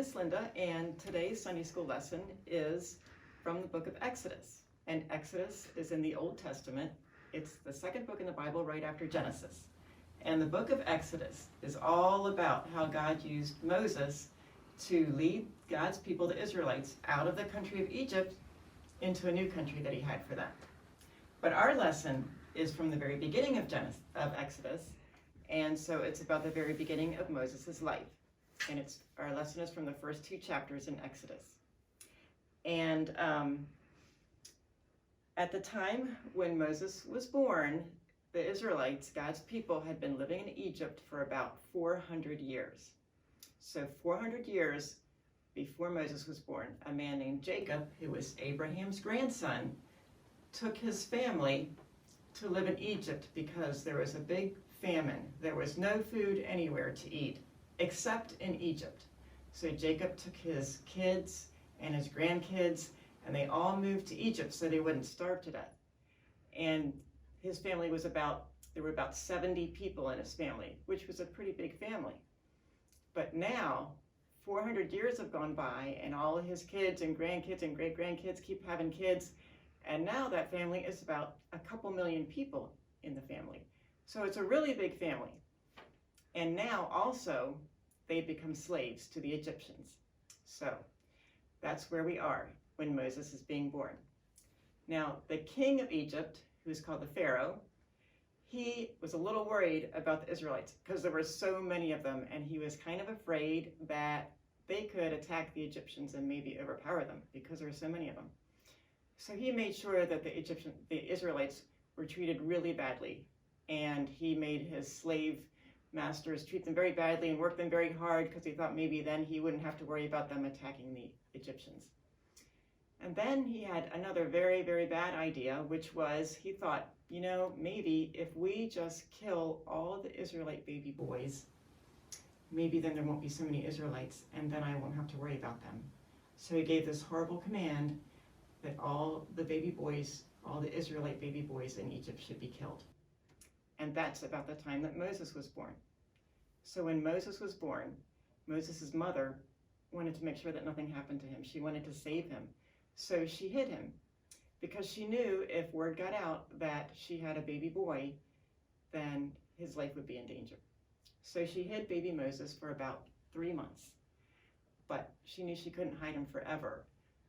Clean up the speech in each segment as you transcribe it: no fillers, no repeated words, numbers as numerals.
is Linda, and today's Sunday school lesson is from the book of Exodus. And Exodus is in the Old Testament. It's the second book in the Bible right after Genesis. And the book of Exodus is all about how God used Moses to lead God's people, the Israelites, out of the country of Egypt into a new country that he had for them. But our lesson is from the very beginning of Exodus, and so it's about the very beginning of Moses' life. And our lesson is from the first two chapters in Exodus. And at the time when Moses was born, the Israelites, God's people, had been living in Egypt for about 400 years. So 400 years before Moses was born, a man named Jacob, who was Abraham's grandson, took his family to live in Egypt because there was a big famine. There was no food anywhere to eat except in Egypt. So Jacob took his kids and his grandkids, and they all moved to Egypt so they wouldn't starve to death. And his family there were about 70 people in his family, which was a pretty big family. But now, 400 years have gone by, and all of his kids and grandkids and great-grandkids keep having kids, and now that family is about a couple million people in the family. So it's a really big family. And now also, they become slaves to the Egyptians. So that's where we are when Moses is being born. Now, the king of Egypt, who's called the Pharaoh, he was a little worried about the Israelites because there were so many of them, and he was kind of afraid that they could attack the Egyptians and maybe overpower them because there were so many of them. So he made sure that the Israelites were treated really badly, and he made his slave masters treat them very badly and work them very hard because he thought maybe then he wouldn't have to worry about them attacking the Egyptians. And then he had another very, very bad idea, which was he thought, maybe if we just kill all the Israelite baby boys, maybe then there won't be so many Israelites, and then I won't have to worry about them. So he gave this horrible command that all the baby boys, all the Israelite baby boys in Egypt should be killed. And that's about the time that Moses was born. So when Moses was born, Moses' mother wanted to make sure that nothing happened to him. She wanted to save him. So she hid him because she knew if word got out that she had a baby boy, then his life would be in danger. So she hid baby Moses for about 3 months, but she knew she couldn't hide him forever.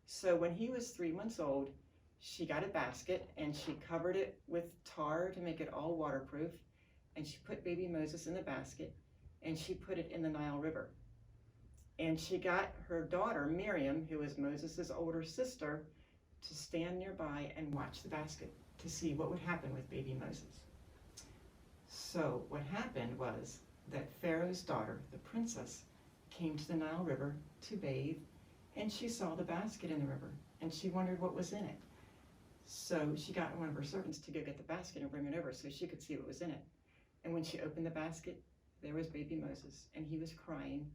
So when he was 3 months old, she got a basket and she covered it with tar to make it all waterproof, and she put baby Moses in the basket and she put it in the Nile River. And she got her daughter, Miriam, who was Moses' older sister, to stand nearby and watch the basket to see what would happen with baby Moses. So what happened was that Pharaoh's daughter, the princess, came to the Nile River to bathe, and she saw the basket in the river, and she wondered what was in it. So she got one of her servants to go get the basket and bring it over so she could see what was in it. And when she opened the basket, there was baby Moses, and he was crying.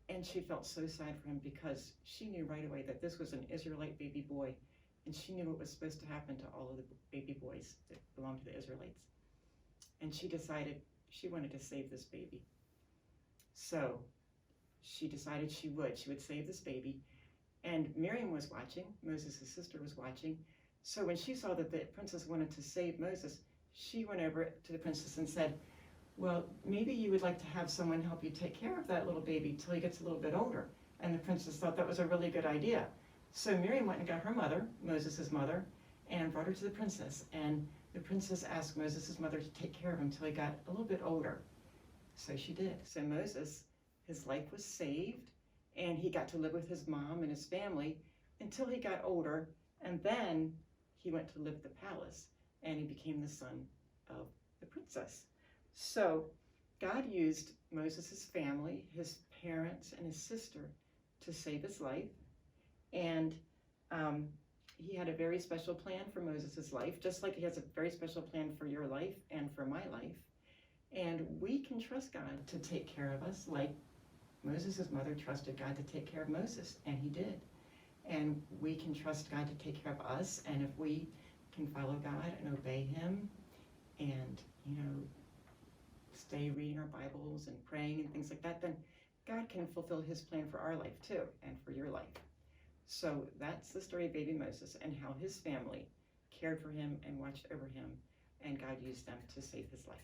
And she felt so sad for him because she knew right away that this was an Israelite baby boy, and she knew what was supposed to happen to all of the baby boys that belonged to the Israelites. And she decided she wanted to save this baby. So she decided she would save this baby. And Miriam was watching, Moses' sister was watching. So when she saw that the princess wanted to save Moses, she went over to the princess and said, well, maybe you would like to have someone help you take care of that little baby till he gets a little bit older. And the princess thought that was a really good idea. So Miriam went and got her mother, Moses' mother, and brought her to the princess. And the princess asked Moses' mother to take care of him till he got a little bit older. So she did. So Moses, his life was saved, and he got to live with his mom and his family until he got older, and then he went to live at the palace, and he became the son of the princess. So God used Moses' family, his parents, and his sister to save his life, and he had a very special plan for Moses' life, just like he has a very special plan for your life and for my life. And we can trust God to take care of us like Moses' mother trusted God to take care of Moses, and he did. And we can trust God to take care of us, and if we can follow God and obey him and, stay reading our Bibles and praying and things like that, then God can fulfill his plan for our life too, and for your life. So that's the story of baby Moses and how his family cared for him and watched over him, and God used them to save his life.